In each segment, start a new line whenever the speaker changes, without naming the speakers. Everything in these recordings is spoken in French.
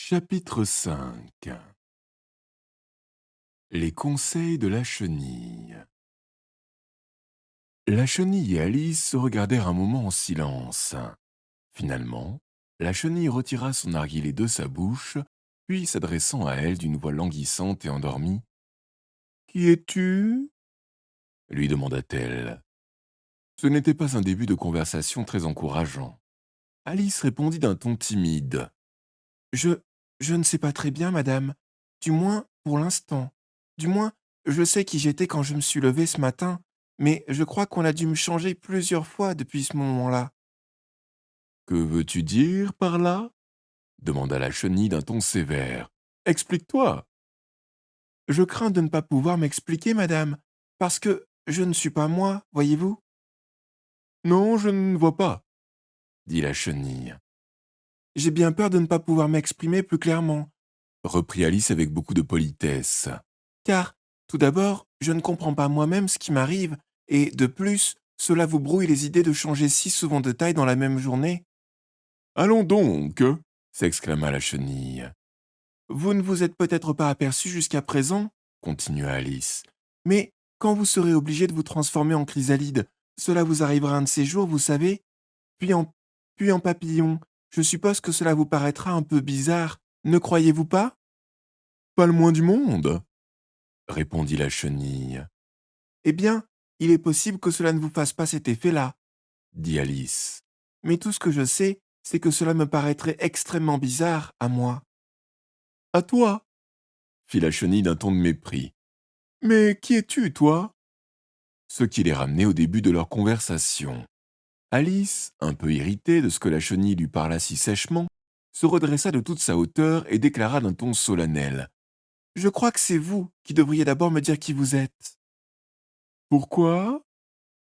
Chapitre 5. Les conseils de la chenille. La chenille et Alice se regardèrent un moment en silence. Finalement, la chenille retira son narguilé de sa bouche, puis s'adressant à elle d'une voix languissante et endormie. Qui es-tu lui demanda-t-elle. Ce n'était pas un début de conversation très encourageant. Alice répondit d'un ton timide. Je je ne sais pas très bien, madame. Du moins, pour l'instant. Du moins, je sais qui j'étais quand je me suis levée ce matin, mais je crois qu'on a dû me changer plusieurs fois depuis ce moment-là. Que veux-tu dire par là demanda la chenille d'un ton sévère. Explique-toi. Je crains de ne pas pouvoir m'expliquer, madame, parce que je ne suis pas moi, voyez-vous. Non, je ne vois pas, dit la chenille. J'ai bien peur de ne pas pouvoir m'exprimer plus clairement, reprit Alice avec beaucoup de politesse. Car, tout d'abord, je ne comprends pas moi-même ce qui m'arrive, et de plus, cela vous brouille les idées de changer si souvent de taille dans la même journée. Allons donc, s'exclama la chenille. Vous ne vous êtes peut-être pas aperçu jusqu'à présent, continua Alice, mais quand vous serez obligé de vous transformer en chrysalide, cela vous arrivera un de ces jours, vous savez, puis en, puis en papillon. Je suppose que cela vous paraîtra un peu bizarre, ne croyez-vous pas? Pas le moins du monde, répondit la chenille. Eh bien, il est possible que cela ne vous fasse pas cet effet-là, dit Alice. Mais tout ce que je sais, c'est que cela me paraîtrait extrêmement bizarre à moi. À toi, fit la chenille d'un ton de mépris. Mais qui es-tu, toi? Ce qui les ramenait au début de leur conversation. Alice, un peu irritée de ce que la chenille lui parla si sèchement, se redressa de toute sa hauteur et déclara d'un ton solennel. Je crois que c'est vous qui devriez d'abord me dire qui vous êtes. Pourquoi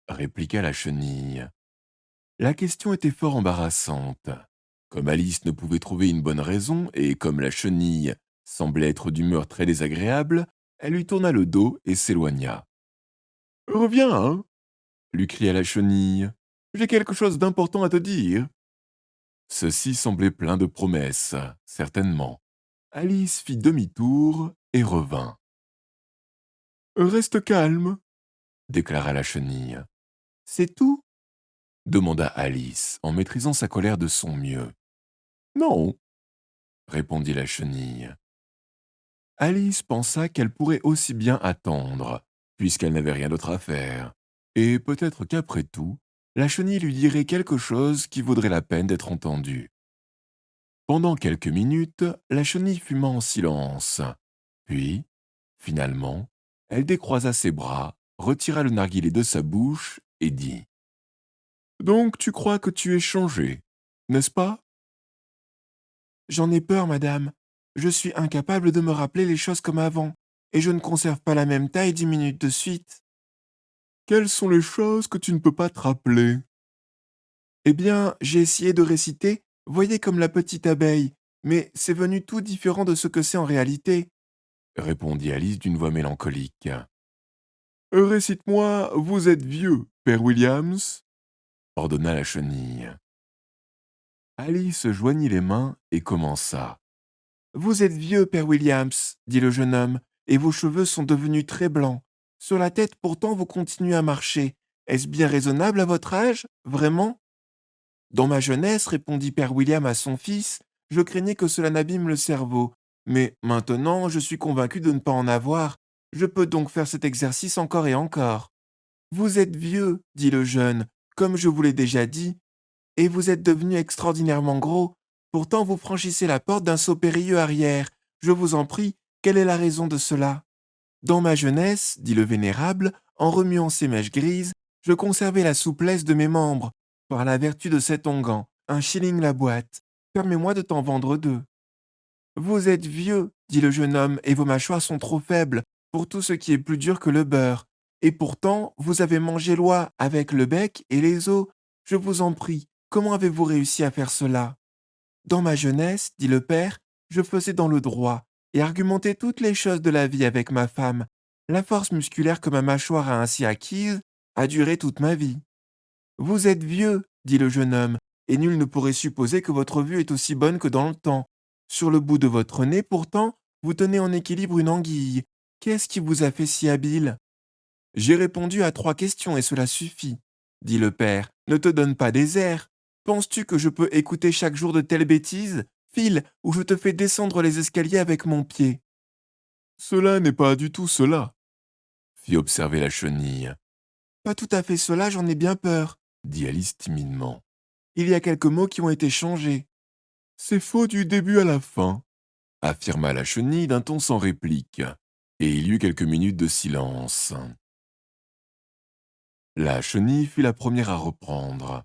répliqua la chenille. La question était fort embarrassante. Comme Alice ne pouvait trouver une bonne raison et comme la chenille semblait être d'humeur très désagréable, elle lui tourna le dos et s'éloigna. Reviens, hein lui cria la chenille. J'ai quelque chose d'important à te dire. Ceci semblait plein de promesses, certainement. Alice fit demi-tour et revint. Reste calme, déclara la chenille. C'est tout demanda Alice en maîtrisant sa colère de son mieux. Non, répondit la chenille. Alice pensa qu'elle pourrait aussi bien attendre, puisqu'elle n'avait rien d'autre à faire, et peut-être qu'après tout, la chenille lui dirait quelque chose qui vaudrait la peine d'être entendu. Pendant quelques minutes, la chenille fuma en silence, puis, finalement, elle décroisa ses bras, retira le narguilé de sa bouche et dit « Donc tu crois que tu es changé, n'est-ce pas ?» J'en ai peur, madame. Je suis incapable de me rappeler les choses comme avant, et je ne conserve pas la même taille 10 minutes de suite. Quelles sont les choses que tu ne peux pas te rappeler? Eh bien, j'ai essayé de réciter Voyez comme la petite abeille, mais c'est venu tout différent de ce que c'est en réalité, répondit Alice d'une voix mélancolique. Récite-moi Vous êtes vieux, Père Williams, ordonna la chenille. Alice joignit les mains et commença. Vous êtes vieux, Père Williams, dit le jeune homme, et vos cheveux sont devenus très blancs. Sur la tête, pourtant, vous continuez à marcher. Est-ce bien raisonnable à votre âge, vraiment? Dans ma jeunesse, répondit Père William à son fils, je craignais que cela n'abîme le cerveau. Mais maintenant, je suis convaincu de ne pas en avoir. Je peux donc faire cet exercice encore et encore. Vous êtes vieux, dit le jeune, comme je vous l'ai déjà dit, et vous êtes devenu extraordinairement gros. Pourtant vous franchissez la porte d'un saut périlleux arrière. Je vous en prie, quelle est la raison de cela? Dans ma jeunesse, dit le vénérable, en remuant ses mèches grises, je conservais la souplesse de mes membres. Par la vertu de cet onguent, 1 shilling la boîte. Permets-moi de t'en vendre 2. Vous êtes vieux, dit le jeune homme, et vos mâchoires sont trop faibles pour tout ce qui est plus dur que le beurre. Et pourtant, vous avez mangé l'oie avec le bec et les os. Je vous en prie, comment avez-vous réussi à faire cela? Dans ma jeunesse, dit le père, je faisais dans le droit et argumentais toutes les choses de la vie avec ma femme. La force musculaire que ma mâchoire a ainsi acquise a duré toute ma vie. Vous êtes vieux, dit le jeune homme, et nul ne pourrait supposer que votre vue est aussi bonne que dans le temps. Sur le bout de votre nez, pourtant, vous tenez en équilibre une anguille. Qu'est-ce qui vous a fait si habile? J'ai répondu à 3 questions et cela suffit, dit le père. Ne te donne pas des airs. Penses-tu que je peux écouter chaque jour de telles bêtises? File, ou je te fais descendre les escaliers avec mon pied. Cela n'est pas du tout cela, fit observer la chenille. Pas tout à fait cela, j'en ai bien peur, dit Alice timidement. Il y a quelques mots qui ont été changés. C'est faux du début à la fin, affirma la chenille d'un ton sans réplique, et il y eut quelques minutes de silence. La chenille fut la première à reprendre.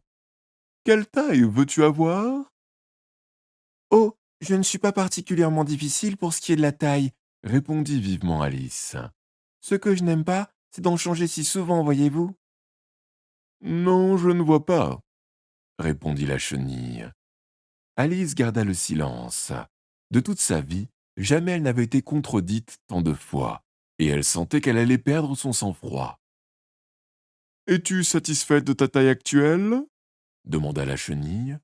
Quelle taille veux-tu avoir? Oh, je ne suis pas particulièrement difficile pour ce qui est de la taille, répondit vivement Alice. Ce que je n'aime pas, c'est d'en changer si souvent, voyez-vous. Non, je ne vois pas, répondit la chenille. Alice garda le silence. De toute sa vie, jamais elle n'avait été contredite tant de fois, et elle sentait qu'elle allait perdre son sang-froid. Es-tu satisfaite de ta taille actuelle? Demanda la chenille.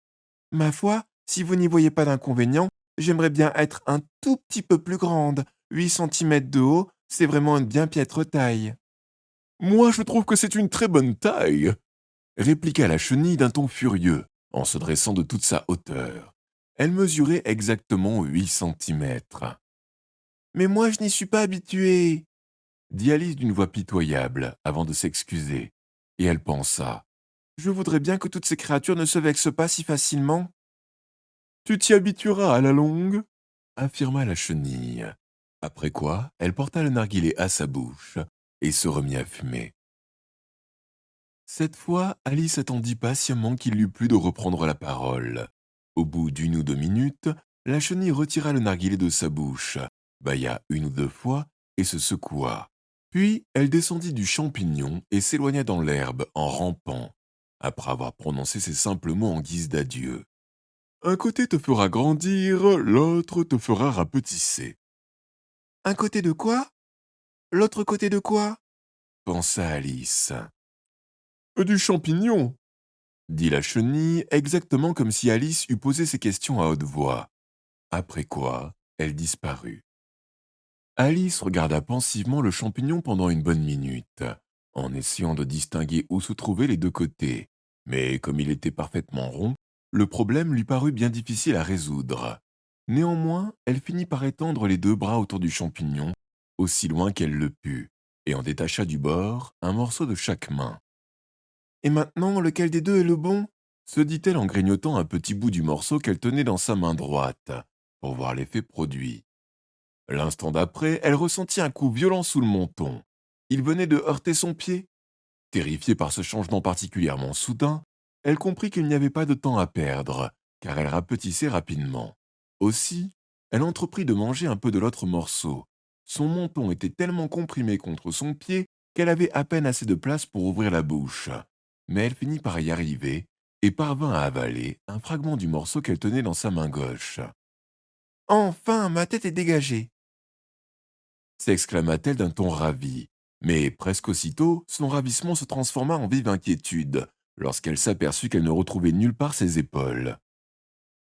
Ma foi, si vous n'y voyez pas d'inconvénient, j'aimerais bien être un tout petit peu plus grande. 8 centimètres de haut, c'est vraiment une bien piètre taille. Moi, je trouve que c'est une très bonne taille, répliqua la chenille d'un ton furieux, en se dressant de toute sa hauteur. Elle mesurait exactement 8 centimètres. Mais moi, je n'y suis pas habituée, dit Alice d'une voix pitoyable, avant de s'excuser. Et elle pensa. Je voudrais bien que toutes ces créatures ne se vexent pas si facilement. Tu t'y habitueras à la longue, affirma la chenille. Après quoi, elle porta le narguilé à sa bouche et se remit à fumer. Cette fois, Alice attendit patiemment qu'il lui plut de reprendre la parole. Au bout d'1 ou 2 minutes, la chenille retira le narguilé de sa bouche, bâilla 1 ou 2 fois et se secoua. Puis, elle descendit du champignon et s'éloigna dans l'herbe en rampant, après avoir prononcé ces simples mots en guise d'adieu. Un côté te fera grandir, l'autre te fera rapetisser. Un côté de quoi? L'autre côté de quoi? Pensa Alice. Du champignon, dit la chenille, exactement comme si Alice eût posé ces questions à haute voix. Après quoi, elle disparut. Alice regarda pensivement le champignon pendant une bonne minute, en essayant de distinguer où se trouvaient les 2 côtés. Mais comme il était parfaitement rond, le problème lui parut bien difficile à résoudre. Néanmoins, elle finit par étendre les 2 bras autour du champignon, aussi loin qu'elle le put, et en détacha du bord un morceau de chaque main. Et maintenant, lequel des 2 est le bon? Se dit-elle en grignotant un petit bout du morceau qu'elle tenait dans sa main droite, pour voir l'effet produit. L'instant d'après, elle ressentit un coup violent sous le menton. Il venait de heurter son pied. Terrifiée par ce changement particulièrement soudain, elle comprit qu'il n'y avait pas de temps à perdre, car elle rapetissait rapidement. Aussi, elle entreprit de manger un peu de l'autre morceau. Son menton était tellement comprimé contre son pied qu'elle avait à peine assez de place pour ouvrir la bouche. Mais elle finit par y arriver et parvint à avaler un fragment du morceau qu'elle tenait dans sa main gauche. Enfin, ma tête est dégagée, s'exclama-t-elle d'un ton ravi. Mais presque aussitôt, son ravissement se transforma en vive inquiétude lorsqu'elle s'aperçut qu'elle ne retrouvait nulle part ses épaules.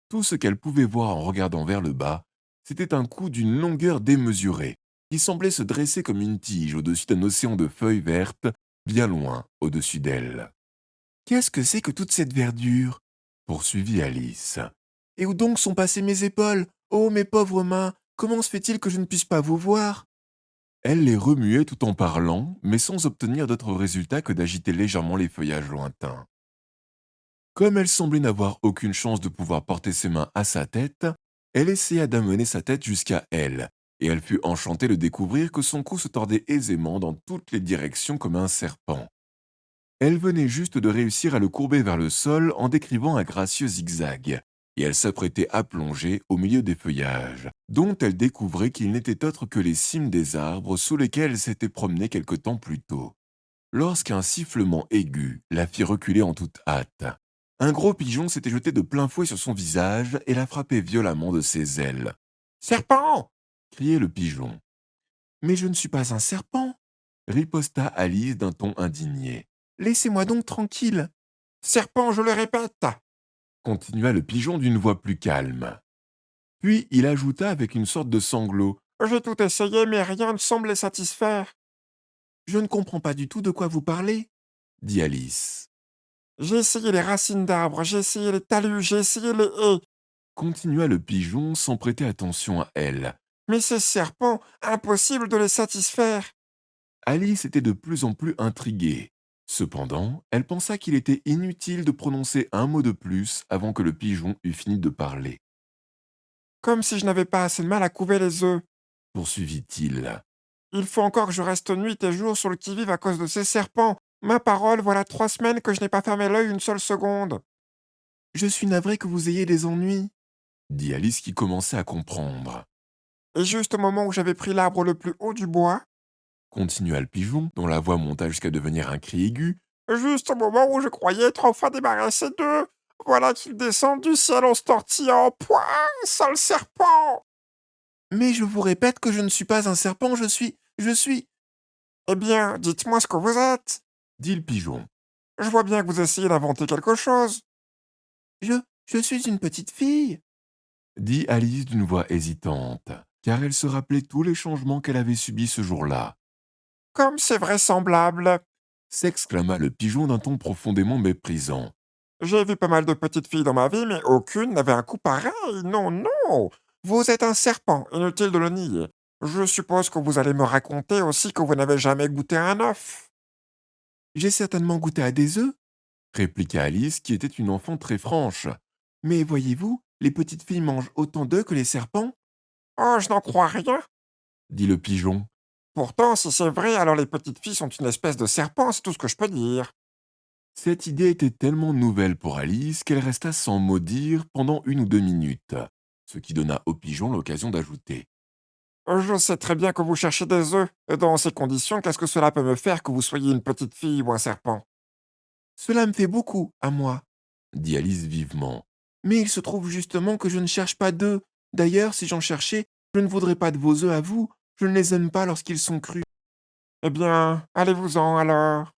Tout ce qu'elle pouvait voir en regardant vers le bas, c'était un cou d'une longueur démesurée, qui semblait se dresser comme une tige au-dessus d'un océan de feuilles vertes, bien loin au-dessus d'elle. Qu'est-ce que c'est que toute cette verdure? Poursuivit Alice. Et où donc sont passées mes épaules? Oh, mes pauvres mains, comment se fait-il que je ne puisse pas vous voir? Elle les remuait tout en parlant, mais sans obtenir d'autre résultat que d'agiter légèrement les feuillages lointains. Comme elle semblait n'avoir aucune chance de pouvoir porter ses mains à sa tête, elle essaya d'amener sa tête jusqu'à elle, et elle fut enchantée de découvrir que son cou se tordait aisément dans toutes les directions comme un serpent. Elle venait juste de réussir à le courber vers le sol en décrivant un gracieux zigzag, et elle s'apprêtait à plonger au milieu des feuillages, dont elle découvrait qu'ils n'étaient autres que les cimes des arbres sous lesquels elle s'était promenée quelque temps plus tôt. Lorsqu'un sifflement aigu la fit reculer en toute hâte, un gros pigeon s'était jeté de plein fouet sur son visage et la frappait violemment de ses ailes. « Serpent !» criait le pigeon. « Mais je ne suis pas un serpent !» riposta Alice d'un ton indigné. « Laissez-moi donc tranquille !»« Serpent, je le répète !» continua le pigeon d'une voix plus calme. Puis il ajouta avec une sorte de sanglot.
J'ai tout essayé, mais rien ne semble les satisfaire.
Je ne comprends pas du tout de quoi vous parlez, dit Alice.
J'ai essayé les racines d'arbres, j'ai essayé les talus, j'ai essayé les haies.
Continua le pigeon sans prêter attention à elle.
Mais ces serpents, impossible de les satisfaire.
Alice était de plus en plus intriguée. Cependant, elle pensa qu'il était inutile de prononcer un mot de plus avant que le pigeon eût fini de parler.
Comme si je n'avais pas assez de mal à couver les œufs.
Poursuivit-il.
Il faut encore que je reste nuit et jour sur le qui-vive à cause de ces serpents. Ma parole, voilà 3 semaines que je n'ai pas fermé l'œil une seule seconde.
Je suis navré que vous ayez des ennuis, dit Alice qui commençait à comprendre.
Et juste au moment où j'avais pris l'arbre le plus haut du bois,
Continua le pigeon, dont la voix monta jusqu'à devenir un cri aigu.
juste au moment où je croyais être enfin débarrassé d'eux, voilà qu'ils descendent du ciel en se tortillant en poing, sale serpent.
Mais je vous répète que je ne suis pas un serpent, je suis,
Eh bien, dites-moi ce que vous êtes.
dit le pigeon.
Je vois bien que vous essayez d'inventer quelque chose.
Je, je suis une petite fille, dit Alice d'une voix hésitante, car elle se rappelait tous les changements qu'elle avait subis ce jour-là.
Comme c'est vraisemblable.
S'exclama le pigeon d'un ton profondément méprisant.
J'ai vu pas mal de petites filles dans ma vie, mais aucune n'avait un coup pareil. Non, non. Vous êtes un serpent, inutile de le nier. Je suppose que vous allez me raconter aussi que vous n'avez jamais goûté un œuf.
J'ai certainement goûté à des œufs, répliqua Alice, qui était une enfant très franche. Mais voyez-vous, les petites filles mangent autant d'œufs que les serpents,
Oh, je n'en crois rien.
dit le pigeon.
Pourtant, si c'est vrai, alors les petites filles sont une espèce de serpent, c'est tout ce que je peux dire.
Cette idée était tellement nouvelle pour Alice qu'elle resta sans mot dire pendant 1 ou 2 minutes, ce qui donna au pigeon l'occasion d'ajouter.
Je sais très bien que vous cherchez des œufs, et dans ces conditions, qu'est-ce que cela peut me faire que vous soyez une petite fille ou un serpent?
Cela me fait beaucoup, à moi, dit Alice vivement. Mais il se trouve justement que je ne cherche pas d'œufs. D'ailleurs, si j'en cherchais, je ne voudrais pas de vos œufs à vous. Je ne les aime pas lorsqu'ils sont crus.
Eh bien, allez-vous-en alors.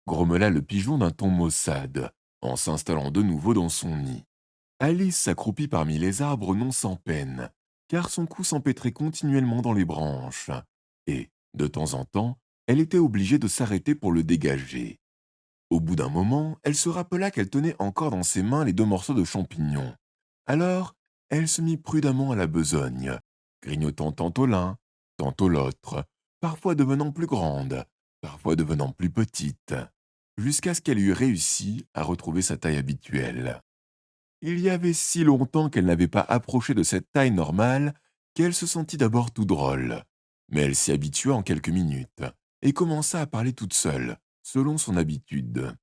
Grommela le pigeon d'un ton maussade, en s'installant de nouveau dans son nid. Alice s'accroupit parmi les arbres non sans peine, car son cou s'empêtrait continuellement dans les branches, et, de temps en temps, elle était obligée de s'arrêter pour le dégager. Au bout d'un moment, elle se rappela qu'elle tenait encore dans ses mains les 2 morceaux de champignons. Alors, elle se mit prudemment à la besogne, grignotant tantôt l'un, tantôt l'autre, parfois devenant plus grande, parfois devenant plus petite, jusqu'à ce qu'elle eût réussi à retrouver sa taille habituelle. Il y avait si longtemps qu'elle n'avait pas approché de cette taille normale qu'elle se sentit d'abord tout drôle. Mais elle s'y habitua en quelques minutes et commença à parler toute seule, selon son habitude.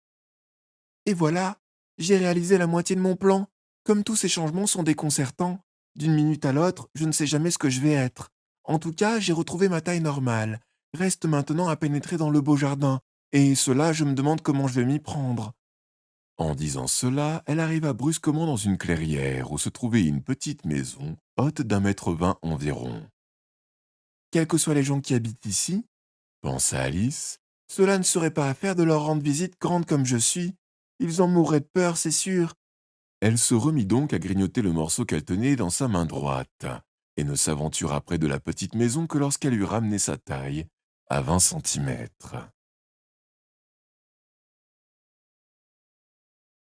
Et voilà, j'ai réalisé la moitié de mon plan. Comme tous ces changements sont déconcertants, d'une minute à l'autre, je ne sais jamais ce que je vais être. En tout cas, j'ai retrouvé ma taille normale. Reste maintenant à pénétrer dans le beau jardin, et cela, je me demande comment je vais m'y prendre. En disant cela, elle arriva brusquement dans une clairière où se trouvait une petite maison, haute d'1,20 m environ. Quels que soient les gens qui habitent ici, pensa Alice, cela ne serait pas à faire de leur rendre visite grande comme je suis. Ils en mourraient de peur, c'est sûr. Elle se remit donc à grignoter le morceau qu'elle tenait dans sa main droite, et ne s'aventura près de la petite maison que lorsqu'elle eut ramené sa taille à 20 centimètres.